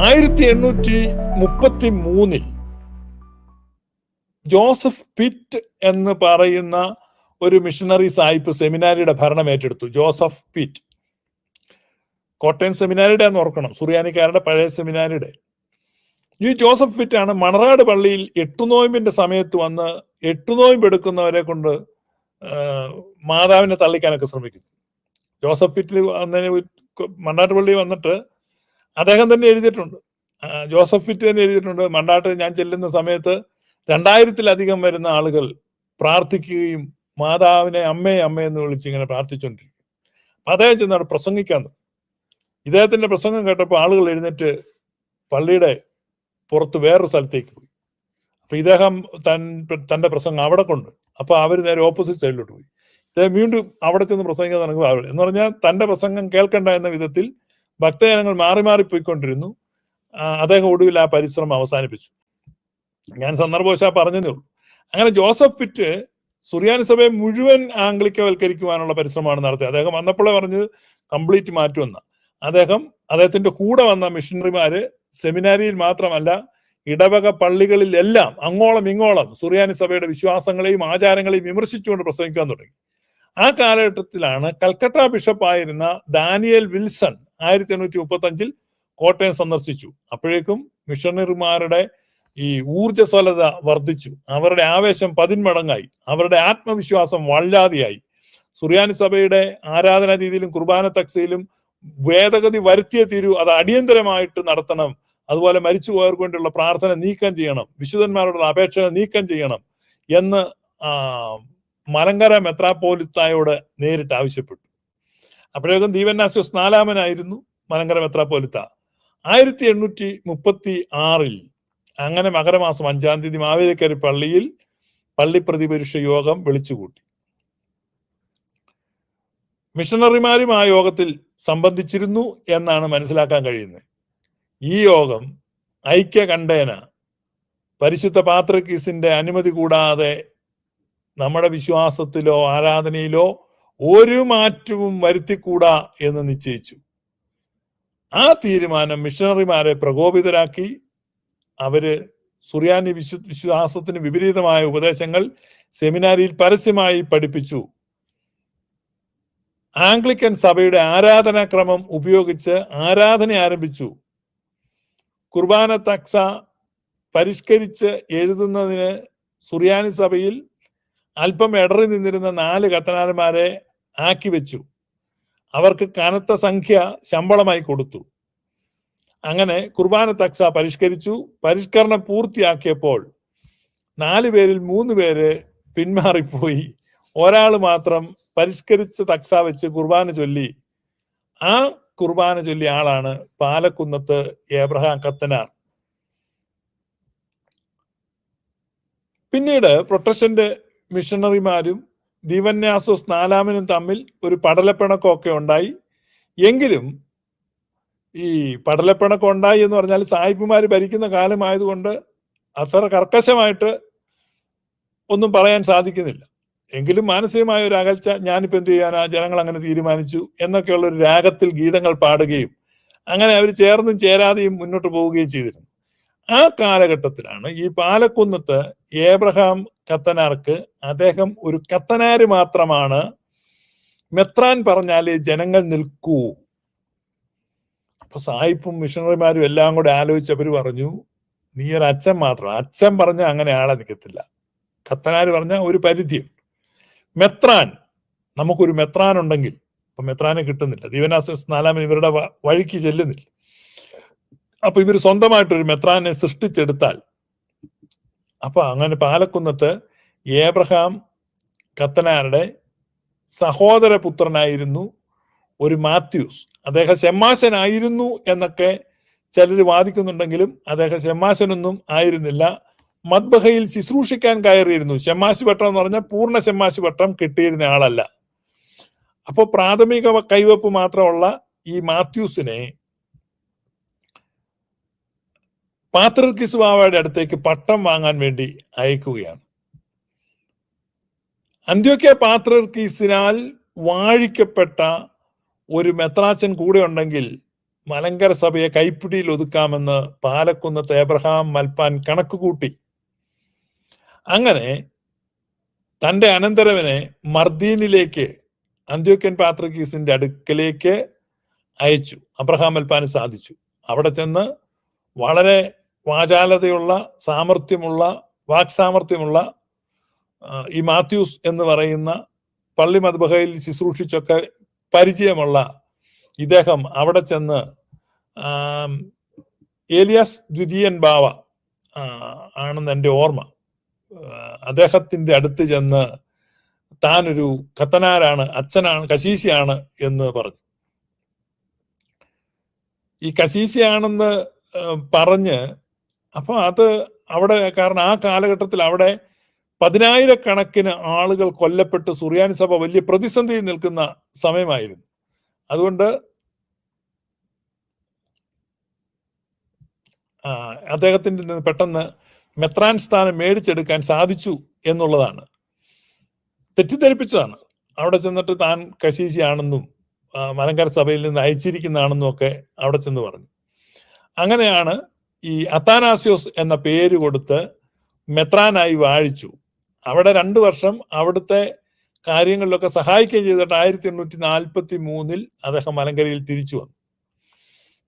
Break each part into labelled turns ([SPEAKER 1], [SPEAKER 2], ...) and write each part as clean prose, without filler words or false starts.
[SPEAKER 1] 1833 Joseph pit എന്ന് പറയുന്ന ഒരു മിഷണറി സാഹിബ് സെമിനാരിയുടെ ഭരണം ഏറ്റെടുത്തു. ജോസഫ് പിറ്റ് കോട്ടയം സെമിനാരിയുടെ എന്ന് ഓർക്കണം, സുറിയാനിക്കാരുടെ പഴയ സെമിനാരിയുടെ. ഈ ജോസഫ് പിറ്റ് ആണ് മണറാട് പള്ളിയിൽ എട്ടുനോയമ്പിന്റെ സമയത്ത് വന്ന് എട്ടുനോയമ്പ് എടുക്കുന്നവരെ കൊണ്ട് മാതാവിനെ തള്ളിക്കാനൊക്കെ ശ്രമിക്കുന്നു. ജോസഫ് പിറ്റ് വന്നതിന് മണ്ണാട്ട് പള്ളി വന്നിട്ട് അദ്ദേഹം തന്നെ എഴുതിയിട്ടുണ്ട്, ജോസഫ് പിറ്റ് തന്നെ എഴുതിയിട്ടുണ്ട്, മണ്ണാട്ട് ഞാൻ ചെല്ലുന്ന സമയത്ത് 2000-ലധികം വരുന്ന ആളുകൾ പ്രാർത്ഥിക്കുകയും മാതാവിനെ അമ്മേ അമ്മേ എന്ന് വിളിച്ച് ഇങ്ങനെ പ്രാർത്ഥിച്ചുകൊണ്ടിരിക്കും. അപ്പൊ അദ്ദേഹം ചെന്നാണ് പ്രസംഗിക്കാൻ. ഇദ്ദേഹത്തിന്റെ പ്രസംഗം കേട്ടപ്പോൾ ആളുകൾ എഴുന്നേറ്റ് പള്ളിയുടെ പുറത്ത് വേറൊരു സ്ഥലത്തേക്ക് പോയി. അപ്പൊ ഇദ്ദേഹം തന്റെ പ്രസംഗം അവിടെ കൊണ്ട്, അപ്പൊ അവർ നേരെ ഓപ്പോസിറ്റ് സൈഡിലോട്ട് പോയി. ഇദ്ദേഹം വീണ്ടും അവിടെ ചെന്ന് പ്രസംഗിക്കാൻ തുടങ്ങുമ്പോൾ എന്ന് പറഞ്ഞാൽ തന്റെ പ്രസംഗം കേൾക്കണ്ട എന്ന വിധത്തിൽ ഭക്തജനങ്ങൾ മാറി മാറി പോയിക്കൊണ്ടിരുന്നു. അദ്ദേഹം ഒടുവിൽ ആ പരിശ്രമം അവസാനിപ്പിച്ചു. ഞാൻ സന്ദർഭവശാൽ പറഞ്ഞതേ ഉള്ളൂ. അങ്ങനെ ജോസഫ് പിറ്റ് സുറിയാനി സഭയെ മുഴുവൻ ആംഗ്ലിക്കവൽക്കരിക്കുവാനുള്ള പരിശ്രമമാണ് നടത്തിയത്. അദ്ദേഹം വന്നപ്പോഴേ പറഞ്ഞത് കംപ്ലീറ്റ് മാറ്റുമെന്ന. അദ്ദേഹത്തിന്റെ കൂടെ വന്ന മിഷണറിമാര് സെമിനാരിയിൽ മാത്രമല്ല ഇടവക പള്ളികളിലെല്ലാം അങ്ങോളം ഇങ്ങോളം സുറിയാനി സഭയുടെ വിശ്വാസങ്ങളെയും ആചാരങ്ങളെയും വിമർശിച്ചുകൊണ്ട് പ്രസംഗിക്കാൻ തുടങ്ങി. ആ കാലഘട്ടത്തിലാണ് കൽക്കട്ട ബിഷപ്പായിരുന്ന ദാനിയേൽ വിൽസൺ 1835 കോട്ടയം സന്ദർശിച്ചു. അപ്പോഴേക്കും മിഷണറിമാരുടെ ഈ ഊർജ്ജസ്വലത വർദ്ധിച്ചു, അവരുടെ ആവേശം 10 മടങ്ങായി, അവരുടെ ആത്മവിശ്വാസം വല്ലാതെയായി. സുറിയാനി സഭയുടെ ആരാധനാ രീതിയിലും കുർബാന തക്സയിലും ഭേദഗതി വരുത്തിയേ തീരൂ, അത് അടിയന്തരമായിട്ട് നടത്തണം. അതുപോലെ മരിച്ചു പോയവർക്ക് വേണ്ടിയുള്ള പ്രാർത്ഥന നീക്കം ചെയ്യണം, വിശുദ്ധന്മാരുടെ അപേക്ഷകൾ നീക്കം ചെയ്യണം എന്ന് മലങ്കര മെത്രാപ്പോലിത്തായോട് നേരിട്ട് ആവശ്യപ്പെട്ടു. അപ്പോഴേക്കും ദീവന്നാസ്യോസ് 4-മനായിരുന്നു മലങ്കര മെത്രാപ്പോലിത്ത. 1836 അങ്ങനെ മകരമാസം 5-ാം തീയതി മാവേലിക്കര പള്ളിയിൽ പള്ളി പ്രതിപുരുഷ യോഗം വിളിച്ചുകൂട്ടി. മിഷണറിമാരും ആ യോഗത്തിൽ സംബന്ധിച്ചിരുന്നു എന്നാണ് മനസ്സിലാക്കാൻ കഴിയുന്നത്. ഈ യോഗം ഐക്യകണ്ഠേന പരിശുദ്ധ പാത്രിക്കീസിന്റെ അനുമതി കൂടാതെ നമ്മുടെ വിശ്വാസത്തിലോ ആരാധനയിലോ ഒരു മാറ്റവും വരുത്തിക്കൂടാ എന്ന് നിശ്ചയിച്ചു. ആ തീരുമാനം മിഷണറിമാരെ പ്രകോപിതരാക്കി. അവര് സുറിയാനി വിശ്വാസത്തിന് വിപരീതമായ ഉപദേശങ്ങൾ സെമിനാരിയിൽ പരസ്യമായി പഠിപ്പിച്ചു. ആംഗ്ലിക്കൻ സഭയുടെ ആരാധനാക്രമം ഉപയോഗിച്ച് ആരാധന ആരംഭിച്ചു. കുർബാന തക്സ പരിഷ്കരിച്ച് എഴുതുന്നതിന് സുറിയാനി സഭയിൽ അല്പം ഇടറി നിന്നിരുന്ന 4 കത്തനാരന്മാരെ ആക്കി വെച്ചു. അവർക്ക് കനത്ത സംഖ്യ ശമ്പളമായി കൊടുത്തു. അങ്ങനെ കുർബാന തക്സ പരിഷ്കരിച്ചു. പരിഷ്കരണം പൂർത്തിയാക്കിയപ്പോൾ 4 പേരിൽ 3 പേര് പിന്മാറിപ്പോയി. ഒരാൾ മാത്രം പരിഷ്കരിച്ച തക്സ വെച്ച് കുർബാന ചൊല്ലി. ആ കുർബാന ചൊല്ലിയ ആളാണ് പാലക്കുന്നത്ത് ഏബ്രഹാം കത്തനാർ. പിന്നീട് പ്രൊട്ടസ്റ്റന്റ് മിഷണറിമാരും ദീവന്നാസ്യോസ് 4-മനും തമ്മിൽ ഒരു പടലപ്പിണക്കമൊക്കെ ഉണ്ടായി. എങ്കിലും ഈ പടലപ്പിണക്കം ഉണ്ടായി എന്ന് പറഞ്ഞാൽ സായിപ്പുമാര് ഭരിക്കുന്ന കാലമായതുകൊണ്ട് അത്ര കർക്കശമായിട്ട് ഒന്നും പറയാൻ സാധിക്കുന്നില്ല. എങ്കിലും മാനസികമായ ഒരു അകൽച്ച, ഞാനിപ്പോ എന്ത് ചെയ്യാനാ, ജനങ്ങൾ അങ്ങനെ തീരുമാനിച്ചു എന്നൊക്കെയുള്ള ഒരു രാഗത്തിൽ ഗീതങ്ങൾ പാടുകയും അങ്ങനെ അവർ ചേർന്നും ചേരാതെയും മുന്നോട്ട് പോവുകയും ചെയ്തിരുന്നു. ആ കാലഘട്ടത്തിലാണ് ഈ പാലക്കുന്നത്ത് ഏബ്രഹാം കത്തനാർക്ക്, അദ്ദേഹം ഒരു കത്തനാര് മാത്രമാണ്, മെത്രാൻ പറഞ്ഞാലേ ജനങ്ങൾ നിൽക്കൂ. അപ്പൊ സായിപ്പും മിഷണറിമാരും എല്ലാം കൂടെ ആലോചിച്ചവര് പറഞ്ഞു, നീ ഒരു അച്ഛൻ മാത്രം, അച്ഛൻ പറഞ്ഞ അങ്ങനെ ആളെ നിൽക്കത്തില്ല, കത്തനാര് പറഞ്ഞ ഒരു പരിധി. മെത്രാൻ, നമുക്കൊരു മെത്രാൻ ഉണ്ടെങ്കിൽ, അപ്പൊ മെത്രാനെ കിട്ടുന്നില്ല, ദീവന്നാസ്യോസ് 4-മൻ ഇവരുടെ വഴിക്ക് ചെല്ലുന്നില്ല. അപ്പൊ ഇവർ സ്വന്തമായിട്ടൊരു മെത്രാനെ സൃഷ്ടിച്ചെടുത്താൽ, അപ്പൊ അങ്ങനെ പാലക്കുന്നത്ത് ഏബ്രഹാം കത്തനാരുടെ സഹോദരപുത്രനായിരുന്നു ഒരു മാത്യൂസ്. അദ്ദേഹം ശമ്മാശനായിരുന്നു എന്നൊക്കെ ചിലർ വാദിക്കുന്നുണ്ടെങ്കിലും അദ്ദേഹം ശമ്മാശനൊന്നും ആയിരുന്നില്ല. മദ്ബഹയിൽ ശുശ്രൂഷിക്കാൻ കയറിയിരുന്നു. ശമ്മാശി പട്ടം എന്ന് പറഞ്ഞാൽ പൂർണ്ണ ശമ്മാശി പട്ടം കിട്ടിയിരുന്ന ആളല്ല. അപ്പൊ പ്രാഥമിക കൈവപ്പ് മാത്രമുള്ള ഈ മാത്യൂസിനെ പാത്രിർക്കീസ് ബാവയുടെ അടുത്തേക്ക് പട്ടം വാങ്ങാൻ വേണ്ടി അയക്കുകയാണ്. അന്ത്യോക്യ പാത്രിർക്കീസിനാൽ വാഴിക്കപ്പെട്ട ഒരു മെത്രാച്ചൻ കൂടെ ഉണ്ടെങ്കിൽ മലങ്കര സഭയെ കൈപ്പിടിയിൽ ഒതുക്കാമെന്ന് പാലക്കുന്നത്ത് എബ്രഹാം മൽപ്പാൻ കണക്കുകൂട്ടി. അങ്ങനെ തന്റെ അനന്തരവനെ മർദീനിലേക്ക്, അന്ത്യോക്യൻ പാത്രിക്കീസിന്റെ അടുക്കലേക്ക് അയച്ചു. അബ്രഹാം മൽപ്പാന് സാധിച്ചു. അവിടെ ചെന്ന് വളരെ വാചാലതയുള്ള, വാക്സാമർത്ഥ്യമുള്ള ഈ മാത്യൂസ് എന്ന് പറയുന്ന പള്ളി മദ്ബഹയിൽ ശുശ്രൂഷിച്ചൊക്കെ പരിചയമുള്ള ഇദ്ദേഹം അവിടെ ചെന്ന് ഏലിയാസ് ദ്വിതീയൻ ബാവ ആണെന്ന് എൻ്റെ ഓർമ്മ, അദ്ദേഹത്തിന്റെ അടുത്ത് ചെന്ന് താനൊരു ഖത്തനാരാണ്, അച്ഛനാണ്, കശീശിയാണ് എന്ന് പറഞ്ഞു. ഈ കശീശിയാണെന്ന് പറഞ്ഞ്, അപ്പൊ അത് അവിടെ, കാരണം ആ കാലഘട്ടത്തിൽ അവിടെ 10,000-കണക്കിന് ആളുകൾ കൊല്ലപ്പെട്ട് സുറിയാനി സഭ വലിയ പ്രതിസന്ധിയിൽ നിൽക്കുന്ന സമയമായിരുന്നു. അതുകൊണ്ട് അദ്ദേഹത്തിന്റെ നിന്ന് പെട്ടെന്ന് മെത്രാൻ സ്ഥാനം മേടിച്ചെടുക്കാൻ സാധിച്ചു എന്നുള്ളതാണ്. തെറ്റിദ്ധരിപ്പിച്ചതാണ്. അവിടെ ചെന്നിട്ട് താൻ കശീശിയാണെന്നും മലങ്കര സഭയിൽ നിന്ന് അയച്ചിരിക്കുന്നതാണെന്നും ഒക്കെ അവിടെ ചെന്ന് പറഞ്ഞു. അങ്ങനെയാണ് ഈ അത്താനാസ്യോസ് എന്ന പേര് കൊടുത്ത് മെത്രാനായി വാഴിച്ചു. അവിടെ 2 വർഷം അവിടുത്തെ കാര്യങ്ങളിലൊക്കെ സഹായിക്കുകയും ചെയ്തിട്ട് 1843 അദ്ദേഹം മലങ്കരയിൽ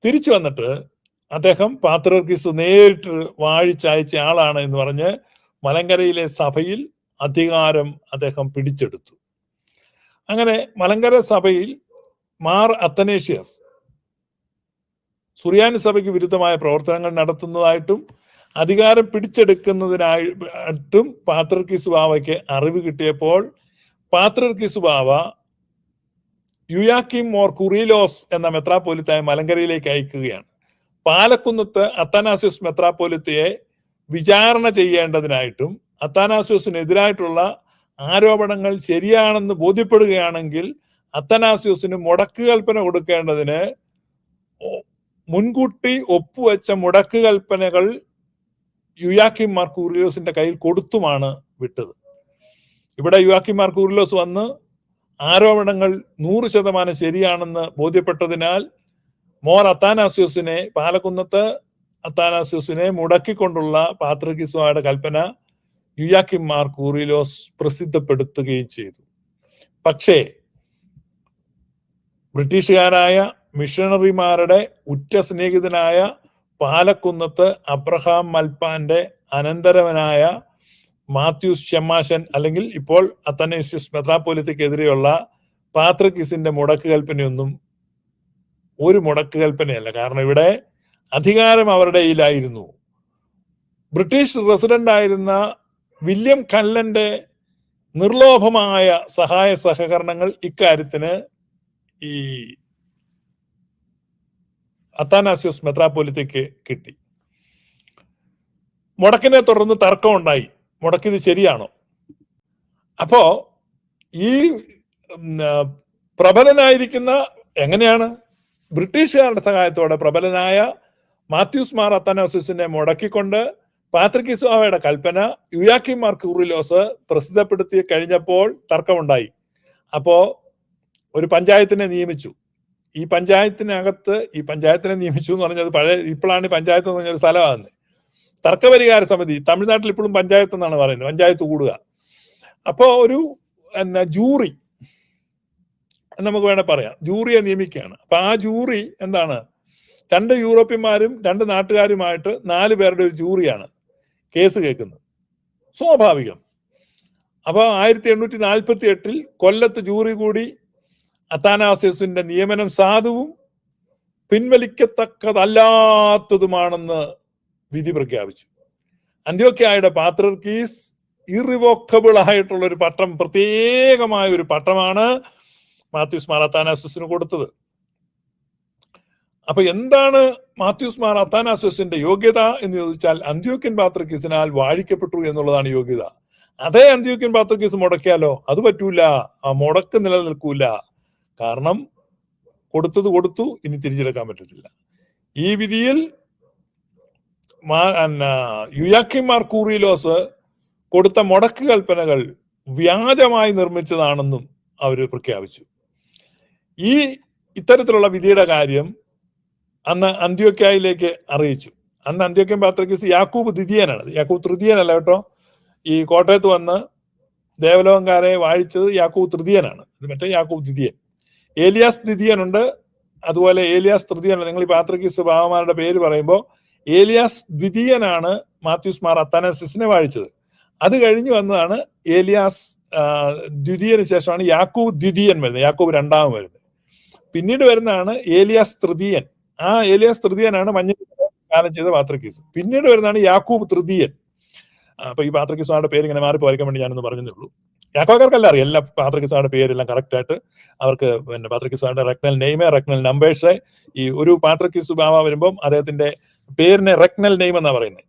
[SPEAKER 1] തിരിച്ചു വന്നിട്ട് അദ്ദേഹം പാത്രിയർക്കീസ് നേരിട്ട് വാഴിച്ചയച്ച ആളാണ് എന്ന് പറഞ്ഞ് മലങ്കരയിലെ സഭയിൽ അധികാരം അദ്ദേഹം പിടിച്ചെടുത്തു. അങ്ങനെ മലങ്കര സഭയിൽ മാർ അത്തനേഷ്യസ് സുറിയാനി സഭയ്ക്ക് വിരുദ്ധമായ പ്രവർത്തനങ്ങൾ നടത്തുന്നതായിട്ടും അധികാരം പിടിച്ചെടുക്കുന്നതിനായിട്ടും പാത്രിയർക്കീസ് ബാവയ്ക്ക് അറിവ് കിട്ടിയപ്പോൾ പാത്രിയർക്കീസ് ബാവ യുയാക്കിം മോർ കുറിലോസ് എന്ന മെത്രാപ്പോലിത്തയെ മലങ്കരയിലേക്ക് അയക്കുകയാണ്. പാലക്കുന്നത്ത് അത്താനാസ്യോസ് മെത്രാപ്പോലിത്തയെ വിചാരണ ചെയ്യേണ്ടതിനായിട്ടും അത്താനാസ്യോസിനെതിരായിട്ടുള്ള ആരോപണങ്ങൾ ശരിയാണെന്ന് ബോധ്യപ്പെടുകയാണെങ്കിൽ അത്താനാസ്യോസിന് മുടക്ക് കൽപ്പന കൊടുക്കേണ്ടതിന് മുൻകൂട്ടി ഒപ്പുവെച്ച മുടക്ക് കൽപ്പനകൾ യുയാക്കിം മാർ കൂറിലോസിന്റെ കയ്യിൽ കൊടുത്തുമാണ് വിട്ടത്. ഇവിടെ യുയാക്കിം മാർ കൂറിലോസ് വന്ന് ആരോപണങ്ങൾ 100% ശരിയാണെന്ന് ബോധ്യപ്പെട്ടതിനാൽ മോർ അത്താനാസ്യോസിനെ, പാലക്കുന്നത്ത് അത്താനാസ്യോസിനെ മുടക്കിക്കൊണ്ടുള്ള പാത്രിയർക്കീസുമാരുടെ കൽപ്പന യുയാക്കിം മാർ കൂറിലോസ് പ്രസിദ്ധപ്പെടുത്തുകയും ചെയ്തു. പക്ഷേ ബ്രിട്ടീഷുകാരായ മിഷണറിമാരുടെ ഉറ്റ സ്നേഹിതനായ പാലക്കുന്നത്ത് അബ്രഹാം മൽപ്പാന്റെ അനന്തരവനായ മാത്യൂസ് ഷെമാശൻ, അല്ലെങ്കിൽ ഇപ്പോൾ അത്തനേഷ്യസ് മെത്രാപ്പോലിത്തയ്ക്കെതിരെയുള്ള പാത്രിയർക്കീസിന്റെ മുടക്ക് കൽപ്പനയൊന്നും ഒരു മുടക്ക് കൽപ്പനയല്ല. കാരണം ഇവിടെ അധികാരം അവരുടെ കയ്യിലായിരുന്നു. ബ്രിട്ടീഷ് റെസിഡന്റ് ആയിരുന്ന വില്യം കല്ലന്റെ നിർലോഭമായ സഹായ സഹകരണങ്ങൾ ഇക്കാര്യത്തിന് ഈ അത്താനാസ്യോസ് മെത്രാപ്പോലിത്തയ്ക്ക് കിട്ടി. മുടക്കിനെ തുടർന്ന് തർക്കമുണ്ടായി. മുടക്കിത് ശരിയാണോ? അപ്പോ ഈ പ്രബലനായിരിക്കുന്ന, എങ്ങനെയാണ് ബ്രിട്ടീഷുകാരുടെ സഹായത്തോടെ പ്രബലനായ മാത്യൂസ് മാർ അത്താനാസ്യോസിനെ മുടക്കിക്കൊണ്ട് പാത്രിയർക്കീസ് ബാവയുടെ കൽപ്പന യുയാക്കിം മാർ കൂറിലോസ് പ്രസിദ്ധപ്പെടുത്തി കഴിഞ്ഞപ്പോൾ തർക്കമുണ്ടായി. അപ്പോ ഒരു പഞ്ചായത്തിനെ നിയമിച്ചു. ഈ പഞ്ചായത്തിനെ നിയമിച്ചു എന്ന് പറഞ്ഞത് ഇപ്പോഴാണ് പഞ്ചായത്ത് എന്ന് പറഞ്ഞൊരു സ്ഥലമാണ്. തർക്കപരിഹാര സമിതി, തമിഴ്നാട്ടിൽ ഇപ്പോഴും പഞ്ചായത്ത് എന്നാണ് പറയുന്നത്, പഞ്ചായത്ത് കൂടുക. അപ്പോ ഒരു ജൂറി നമുക്ക് വേണേൽ പറയാം, ജൂറിയെ നിയമിക്കുകയാണ്. അപ്പൊ ആ ജൂറി എന്താണ്? 2 യൂറോപ്യന്മാരും 2 നാട്ടുകാരുമായിട്ട് 4 പേരുടെ ഒരു ജൂറിയാണ് കേസ് കേൾക്കുന്നത്. സ്വാഭാവികം. അപ്പൊ 1848 കൊല്ലത്ത് ജൂറി കൂടി അത്താനാസ്യോസിന്റെ നിയമനം സാധുവും പിൻവലിക്കത്തക്കതല്ലാത്തതുമാണെന്ന് വിധി പ്രഖ്യാപിച്ചു. അന്ത്യോക്യയുടെ പാത്രിയർക്കീസ് ഇറിവോക്കബിൾ ആയിട്ടുള്ള ഒരു പട്ടം, പ്രത്യേകമായ ഒരു പട്ടമാണ് മാത്യൂസ് മാർ അത്താനാസ്യോസിന് കൊടുത്തത്. അപ്പൊ എന്താണ് മാത്യൂസ് മാർ അത്താനാസ്യോസിന്റെ യോഗ്യത എന്ന് ചോദിച്ചാൽ അന്ത്യോക്യൻ പാത്രിയർക്കീസിനാൽ വാഴിക്കപ്പെട്ടു എന്നുള്ളതാണ് യോഗ്യത. അതേ അന്ത്യോക്യൻ പാത്രിയർക്കീസ് മുടക്കിയാലോ? അത് പറ്റൂല. ആ മുടക്ക് നിലനിൽക്കൂല. കാരണം കൊടുത്തത് കൊടുത്തു, ഇനി തിരിച്ചെടുക്കാൻ പറ്റത്തില്ല. ഈ വിധിയിൽ യുയാക്കിം മാർ കൂറിലോസ് കൊടുത്ത മുടക്ക് കൽപ്പനകൾ വ്യാജമായി നിർമ്മിച്ചതാണെന്നും അവർ പ്രഖ്യാപിച്ചു. ഇത്തരത്തിലുള്ള വിധിയുടെ കാര്യം അന്ന് അന്ത്യോക്യയിലേക്ക് അറിയിച്ചു. അന്ന് അന്ത്യോക്യൻ പാത്രിക്കീസ് യാക്കൂബ് ദ്വിതീയനാണ്, യാക്കൂബ് തൃതീയനല്ല കേട്ടോ. ഈ കോട്ടയത്ത് വന്ന് ദേവലോകംകാരെ വാഴിച്ചത് യാക്കൂബ് തൃതീയനാണ്, ഇത് മറ്റേ യാക്കൂബ് ദ്വിതീയൻ. ഏലിയാസ് ദ്വിതീയനുണ്ട്, അതുപോലെ ഏലിയാസ് തൃതീയനുണ്ട്. നിങ്ങൾ ഈ പാത്രിക്കീസ് ബാവമാരുടെ പേര് പറയുമ്പോൾ ഏലിയാസ് ദ്വിതീയനാണ് മാത്യൂസ് മാർ അത്താനാസിസിനെ വാഴിച്ചത്. അത് കഴിഞ്ഞ് വന്നതാണ് ഏലിയാസ് ദ്വിതീയന് ശേഷമാണ് യാക്കൂബ് ദ്വിതീയൻ വരുന്നത്, യാക്കൂബ് രണ്ടാമൻ വരുന്നത്. പിന്നീട് വരുന്നതാണ് ഏലിയാസ് തൃതീയൻ. ആ ഏലിയാസ് തൃതീയനാണ് മഞ്ഞ കാലം ചെയ്ത പാത്രിക്കീസ്. പിന്നീട് വരുന്നതാണ് യാക്കൂബ് തൃതീയൻ. അപ്പൊ ഈ പാത്രിക്കീസുമാരുടെ പേര് ഇങ്ങനെ മാറി പോയിരിക്കാൻ വേണ്ടി ഞാനൊന്ന് പറഞ്ഞതേ ഉള്ളൂ. യാക്കോക്കാർക്കല്ല അറിയാം എല്ലാ പാത്രിക്കീസുമാരുടെ പേരെല്ലാം കറക്റ്റ് ആയിട്ട്. അവർക്ക് പിന്നെ പാത്രിക്കീസുമാരുടെ റെക്നൽ നെയിം, റെക്നൽ നമ്പേഴ്സ്. ഈ ഒരു പാത്രിക്കീസ് ബാവ വരുമ്പം അദ്ദേഹത്തിന്റെ പേരിനെ റെക്നൽ നെയിം എന്നാ പറയുന്നത്.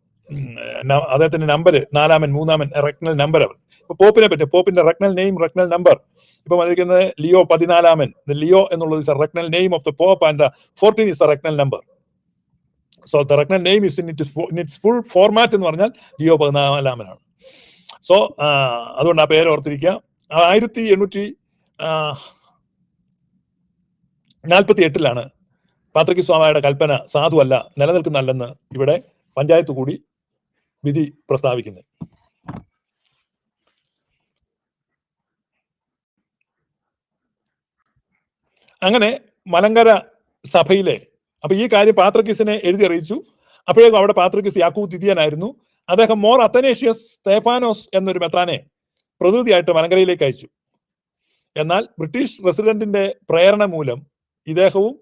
[SPEAKER 1] അദ്ദേഹത്തിന്റെ നമ്പർ 4-ാമൻ 3-ാമൻ റെക്നൽ നമ്പർ. അവർ ഇപ്പൊ പോപ്പിനെ പറ്റി പോപ്പിന്റെ റെക്നൽ നെയിം, റെക്നൽ നമ്പർ. ഇപ്പൊ വന്നിരിക്കുന്നത് ലിയോ 14-ാമൻ. ലിയോ എന്നുള്ളത് regnal name of the pope and 14 is the regnal number. So the regnal name is in its full format എന്ന് പറഞ്ഞാൽ ലിയോ 14-ാമനാണ്. സോ അതുകൊണ്ട് ആ പേര് ഓർത്തിരിക്കുക. 1848 പാത്രിക്കീസ് ബാവയുടെ കൽപ്പന സാധുവല്ല, നിലനിൽക്കുന്നല്ലെന്ന് ഇവിടെ പഞ്ചായത്ത് കൂടി വിധി പ്രസ്താവിക്കുന്നത്. അങ്ങനെ മലങ്കര സഭയിലെ അപ്പൊ ഈ കാര്യം പാത്രിക്കീസിനെ എഴുതി അറിയിച്ചു. അപ്പോഴേക്കും അവിടെ പാത്രിക്കീസ് യാക്കൂബ് ദ്വിതീയനായിരുന്നു. അദ്ദേഹം മോർ അത്തനേഷ്യസ് സ്തേഫാനോസ് എന്നൊരു മെത്രാനെ പ്രതിനിധിയായിട്ട് മലങ്കരയിലേക്ക് അയച്ചു. എന്നാൽ ബ്രിട്ടീഷ് റെസിഡന്റിന്റെ പ്രേരണ മൂലം ഇദ്ദേഹവും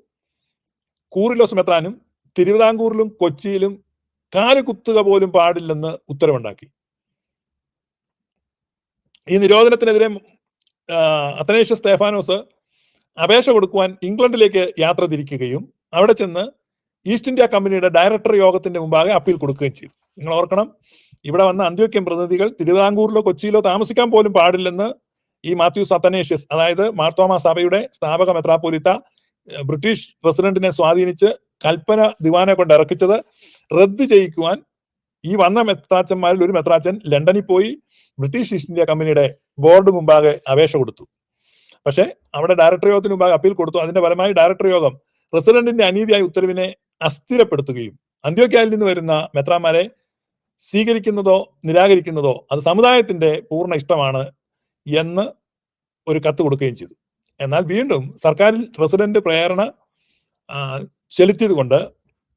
[SPEAKER 1] കൂറിലോസ് മെത്രാനും തിരുവിതാംകൂറിലും കൊച്ചിയിലും കാലുകുത്തുക പോലും പാടില്ലെന്ന് ഉത്തരവുണ്ടാക്കി. ഈ നിരോധനത്തിനെതിരെ അത്തനേഷ്യസ് സ്തേഫാനോസ് അപേക്ഷ കൊടുക്കുവാൻ ഇംഗ്ലണ്ടിലേക്ക് യാത്ര തിരിക്കുകയും അവിടെ ചെന്ന് ഈസ്റ്റ് ഇന്ത്യ കമ്പനിയുടെ ഡയറക്ടർ യോഗത്തിന്റെ മുമ്പാകെ അപ്പീൽ കൊടുക്കുകയും ചെയ്തു. നിങ്ങൾ ഓർക്കണം, ഇവിടെ വന്ന അന്ത്യോക്യൻ പ്രതിനിധികൾ തിരുവിതാംകൂറിലോ കൊച്ചിയിലോ താമസിക്കാൻ പോലും പാടില്ലെന്ന് ഈ മാത്യൂസ് അത്തനേഷ്യസ്, അതായത് മാർത്തോമാ സഭയുടെ സ്ഥാപക മെത്രാപ്പോലിത്ത, ബ്രിട്ടീഷ് പ്രസിഡന്റിനെ സ്വാധീനിച്ച് കൽപ്പന ദിവാനെ കൊണ്ട് ഇറക്കിച്ചത് റദ്ദ് ചെയ്യിക്കുവാൻ ഈ വന്ന മെത്രാച്ചന്മാരിൽ ഒരു മെത്രാച്ചൻ ലണ്ടനിൽ പോയി ബ്രിട്ടീഷ് ഈസ്റ്റ് ഇന്ത്യ കമ്പനിയുടെ ബോർഡ് മുമ്പാകെ അപേക്ഷ കൊടുത്തു. പക്ഷെ അവിടെ ഡയറക്ടർ യോഗത്തിന് മുമ്പാകെ അപ്പീൽ കൊടുത്തു. അതിന്റെ ഫലമായി ഡയറക്ടർ യോഗം പ്രസിഡന്റിന്റെ അനീതിയായ ഉത്തരവിനെ അസ്ഥിരപ്പെടുത്തുകയും അന്ത്യോക്യയിൽ നിന്ന് വരുന്ന മെത്രാന്മാരെ സ്വീകരിക്കുന്നതോ നിരാകരിക്കുന്നതോ അത് സമുദായത്തിന്റെ പൂർണ്ണ ഇഷ്ടമാണ് എന്ന് ഒരു കത്ത് കൊടുക്കുകയും ചെയ്തു. എന്നാൽ വീണ്ടും സർക്കാരിൽ പ്രസിഡന്റ് പ്രേരണ ചെലുത്തിയത് കൊണ്ട്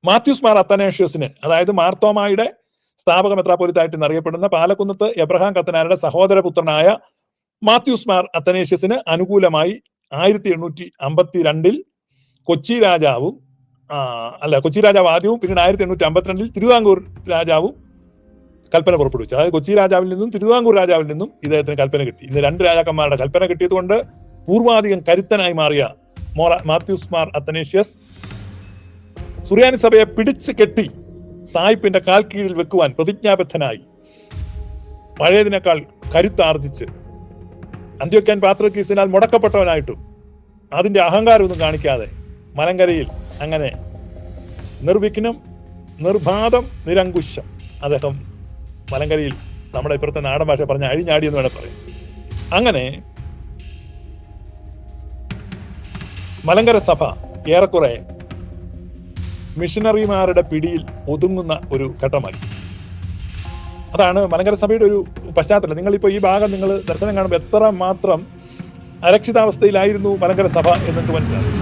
[SPEAKER 1] മാത്യൂസ് മാർ അത്തനേഷ്യസിന്, അതായത് മാർത്തോമായുടെ സ്ഥാപക മെത്രാപ്പോലിത്തായിട്ട് എന്നറിയപ്പെടുന്ന പാലക്കുന്നത്ത് എബ്രഹാം കത്തനാരുടെ സഹോദരപുത്രനായ മാത്യൂസ് മാർ അത്തനേഷ്യസിന് അനുകൂലമായി 1852 കൊച്ചി രാജാവ് ആദ്യവും പിന്നീട് 1852 തിരുവിതാംകൂർ രാജാവും കൽപ്പന പുറപ്പെടുവിച്ചു. അതായത് കൊച്ചി രാജാവിൽ നിന്നും തിരുവിതാംകൂർ രാജാവിൽ നിന്നും ഇദ്ദേഹത്തിന് കൽപ്പന കിട്ടി. ഇന്ന് രണ്ട് രാജാക്കന്മാരുടെ കൽപ്പന കിട്ടിയതുകൊണ്ട് പൂർവാധികം കരുത്തനായി മാറിയ മാത്യൂസ് മാർ അത്തനേഷ്യസ് സുറിയാനി സഭയെ പിടിച്ചു കെട്ടി സായിപ്പിന്റെ കാൽ കീഴിൽ വെക്കുവാൻ പ്രതിജ്ഞാബദ്ധനായി പഴയതിനേക്കാൾ കരുത്താർജിച്ച് അന്ത്യോക്യൻ പാത്രിക്കീസിനാൽ മുടക്കപ്പെട്ടവനായിട്ടും അതിന്റെ അഹങ്കാരമൊന്നും കാണിക്കാതെ മലങ്കരയിൽ അങ്ങനെ നിർവിഘ്നം, നിർബാധം, നിരങ്കുശം അദ്ദേഹം മലങ്കരയിൽ, നമ്മുടെ ഇപ്പുറത്തെ നാടൻ ഭാഷ പറഞ്ഞ അഴിഞ്ഞാടി എന്ന് വേണേൽ പറയും. അങ്ങനെ മലങ്കര സഭ ഏറെക്കുറെ മിഷണറിമാരുടെ പിടിയിൽ ഒതുങ്ങുന്ന ഒരു ഘട്ടമായി. അതാണ് മലങ്കര സഭയുടെ ഒരു പശ്ചാത്തലം. നിങ്ങളിപ്പോൾ ഈ ഭാഗം നിങ്ങൾ ദർശനം കാണുമ്പോൾ എത്ര മാത്രം അരക്ഷിതാവസ്ഥയിലായിരുന്നു മലങ്കര സഭ എന്നൊക്കെ മനസ്സിലാകും.